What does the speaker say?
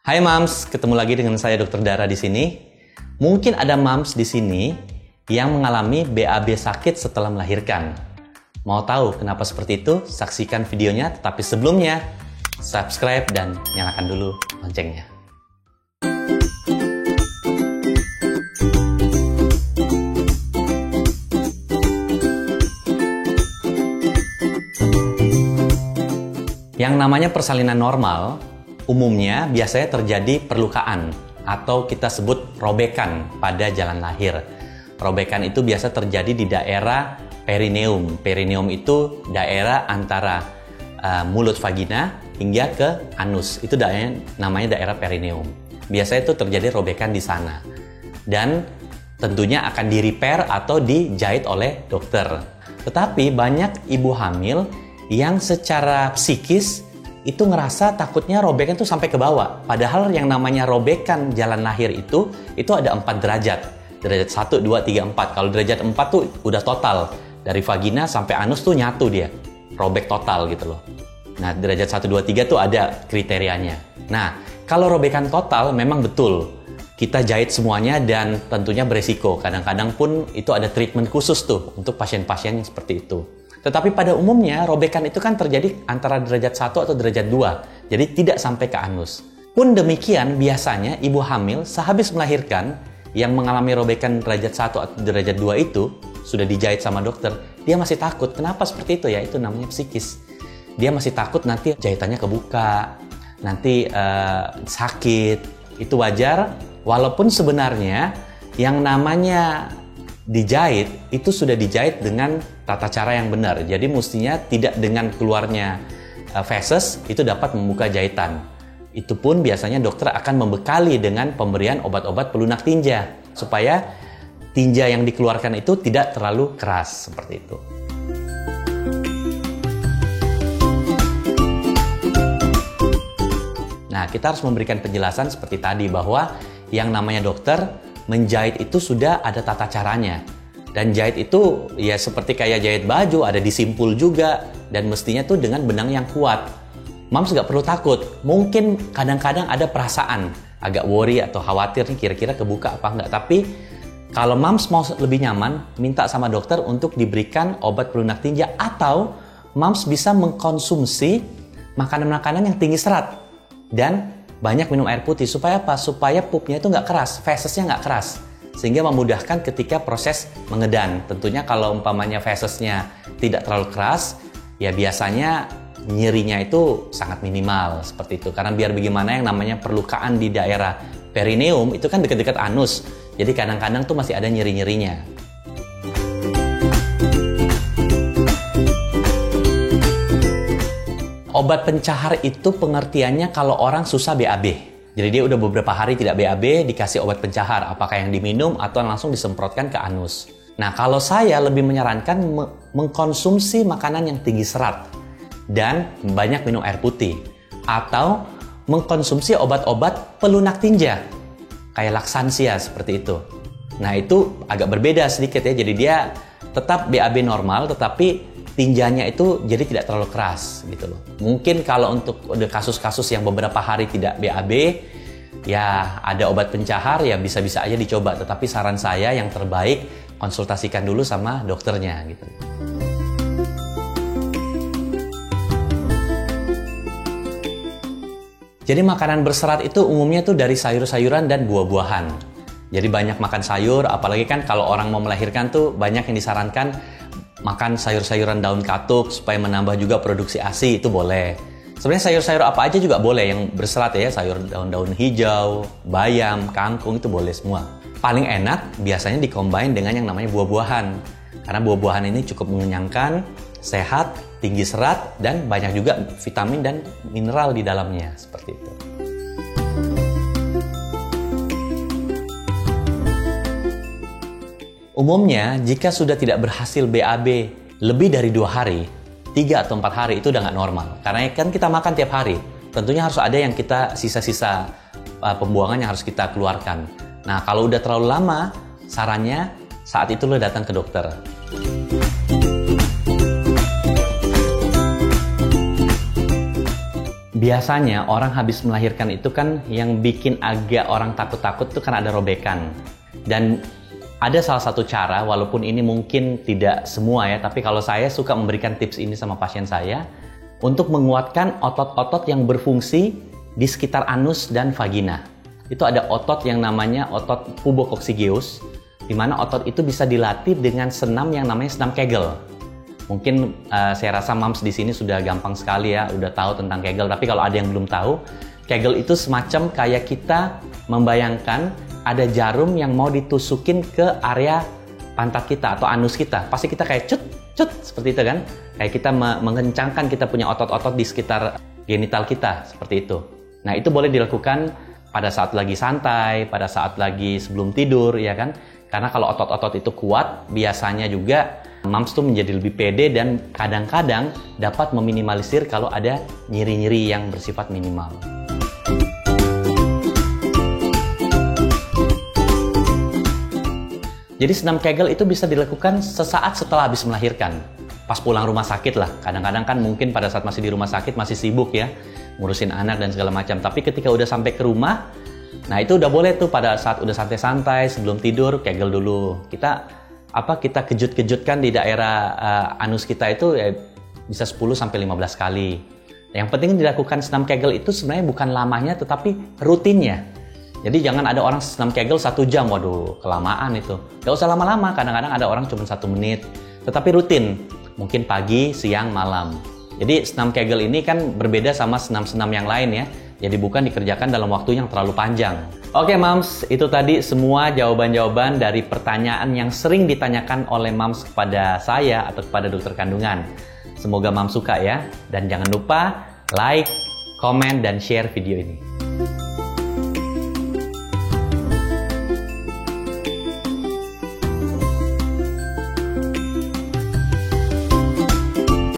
Hai Mams, ketemu lagi dengan saya Dr. Dara di sini. Mungkin ada Mams di sini yang mengalami BAB sakit setelah melahirkan. Mau tahu kenapa seperti itu? Saksikan videonya, tetapi sebelumnya subscribe dan nyalakan dulu loncengnya. Yang namanya persalinan normal umumnya biasanya terjadi perlukaan atau kita sebut robekan pada jalan lahir. Robekan itu biasa terjadi di daerah perineum. Perineum itu daerah antara mulut vagina hingga ke anus. Itu namanya daerah perineum. Biasanya itu terjadi robekan di sana. Dan tentunya akan di-repair atau dijahit oleh dokter. Tetapi banyak ibu hamil yang secara psikis itu ngerasa takutnya robekan itu sampai ke bawah. Padahal yang namanya robekan jalan lahir itu ada 4 derajat. Derajat 1, 2, 3, 4. Kalau derajat 4 tuh udah total. Dari vagina sampai anus tuh nyatu dia. Robek total gitu loh. Nah, derajat 1, 2, 3 tuh ada kriterianya. Nah, kalau robekan total memang betul. Kita jahit semuanya dan tentunya beresiko. Kadang-kadang pun itu ada treatment khusus tuh untuk pasien-pasien yang seperti itu. Tetapi pada umumnya robekan itu kan terjadi antara derajat 1 atau derajat 2. Jadi tidak sampai ke anus. Pun demikian biasanya ibu hamil sehabis melahirkan yang mengalami robekan derajat 1 atau derajat 2 itu sudah dijahit sama dokter, dia masih takut. Kenapa seperti itu ya? Itu namanya psikis. Dia masih takut nanti jahitannya kebuka, nanti sakit. Itu wajar walaupun sebenarnya yang namanya dijahit itu sudah dijahit dengan tata cara yang benar. Jadi mestinya tidak dengan keluarnya feses itu dapat membuka jahitan. Itu pun biasanya dokter akan membekali dengan pemberian obat-obat pelunak tinja supaya tinja yang dikeluarkan itu tidak terlalu keras seperti itu. Nah, kita harus memberikan penjelasan seperti tadi bahwa yang namanya dokter menjahit itu sudah ada tata caranya. Dan jahit itu ya seperti kayak jahit baju, ada disimpul juga. Dan mestinya tuh dengan benang yang kuat. Mams nggak perlu takut. Mungkin kadang-kadang ada perasaan agak worry atau khawatir nih kira-kira kebuka apa enggak. Tapi kalau Mams mau lebih nyaman, minta sama dokter untuk diberikan obat pelunak tinja. Atau Mams bisa mengkonsumsi makanan-makanan yang tinggi serat. Dan banyak minum air putih. Supaya apa? Supaya pupnya itu nggak keras, fesesnya nggak keras. Sehingga memudahkan ketika proses mengedan. Tentunya kalau umpamanya fesesnya tidak terlalu keras, ya biasanya nyerinya itu sangat minimal seperti itu. Karena biar bagaimana yang namanya perlukaan di daerah perineum itu kan dekat-dekat anus. Jadi kadang-kadang tuh masih ada nyeri-nyerinya. Obat pencahar itu pengertiannya kalau orang susah BAB. Jadi dia udah beberapa hari tidak BAB, dikasih obat pencahar. Apakah yang diminum atau langsung disemprotkan ke anus. Nah, kalau saya lebih menyarankan mengkonsumsi makanan yang tinggi serat. Dan banyak minum air putih. Atau mengkonsumsi obat-obat pelunak tinja. Kayak laksansia seperti itu. Nah, itu agak berbeda sedikit ya. Jadi dia tetap BAB normal, tetapi tinjanya itu jadi tidak terlalu keras gitu loh. Mungkin kalau untuk kasus-kasus yang beberapa hari tidak BAB, ya ada obat pencahar ya bisa-bisa aja dicoba. Tetapi saran saya yang terbaik konsultasikan dulu sama dokternya gitu. Jadi makanan berserat itu umumnya tuh dari sayur-sayuran dan buah-buahan. Jadi banyak makan sayur, apalagi kan kalau orang mau melahirkan tuh banyak yang disarankan makan sayur-sayuran daun katuk supaya menambah juga produksi ASI, itu boleh. Sebenarnya sayur-sayur apa aja juga boleh yang berserat ya, sayur daun-daun hijau, bayam, kangkung itu boleh semua. Paling enak biasanya dikombin dengan yang namanya buah-buahan. Karena buah-buahan ini cukup mengenyangkan, sehat, tinggi serat, dan banyak juga vitamin dan mineral di dalamnya, seperti itu. Umumnya, jika sudah tidak berhasil BAB lebih dari 2 hari, 3 atau 4 hari itu udah nggak normal. Karena kan kita makan tiap hari. Tentunya harus ada yang kita sisa-sisa pembuangan yang harus kita keluarkan. Nah, kalau udah terlalu lama, sarannya saat itu lo datang ke dokter. Biasanya orang habis melahirkan itu kan yang bikin agak orang takut-takut itu kan ada robekan. Dan ada salah satu cara, walaupun ini mungkin tidak semua ya, tapi kalau saya suka memberikan tips ini sama pasien saya untuk menguatkan otot-otot yang berfungsi di sekitar anus dan vagina. Itu ada otot yang namanya otot pubococcygeus, di mana otot itu bisa dilatih dengan senam yang namanya senam Kegel. Mungkin saya rasa moms di sini sudah gampang sekali ya, udah tahu tentang Kegel. Tapi kalau ada yang belum tahu, Kegel itu semacam kayak kita membayangkan ada jarum yang mau ditusukin ke area pantat kita atau anus kita. Pasti kita kayak cut, cut, seperti itu kan. Kayak kita mengencangkan kita punya otot-otot di sekitar genital kita, seperti itu. Nah, itu boleh dilakukan pada saat lagi santai, pada saat lagi sebelum tidur, ya kan. Karena kalau otot-otot itu kuat, biasanya juga moms tuh menjadi lebih pede dan kadang-kadang dapat meminimalisir kalau ada nyeri-nyeri yang bersifat minimal. Jadi senam Kegel itu bisa dilakukan sesaat setelah habis melahirkan. Pas pulang rumah sakit lah. Kadang-kadang kan mungkin pada saat masih di rumah sakit masih sibuk ya, ngurusin anak dan segala macam. Tapi ketika udah sampai ke rumah, nah itu udah boleh tuh pada saat udah santai-santai sebelum tidur Kegel dulu. Kita kejut-kejutkan di daerah anus kita itu ya, bisa 10-15 kali. Yang penting dilakukan senam Kegel itu sebenarnya bukan lamanya tetapi rutinnya. Jadi jangan ada orang senam Kegel 1 jam, waduh kelamaan itu. Gak usah lama-lama, kadang-kadang ada orang cuma 1 menit. Tetapi rutin, mungkin pagi, siang, malam. Jadi senam Kegel ini kan berbeda sama senam-senam yang lain ya. Jadi bukan dikerjakan dalam waktu yang terlalu panjang. Oke moms, itu tadi semua jawaban-jawaban dari pertanyaan yang sering ditanyakan oleh moms kepada saya atau kepada dokter kandungan. Semoga moms suka ya. Dan jangan lupa like, komen, dan share video ini.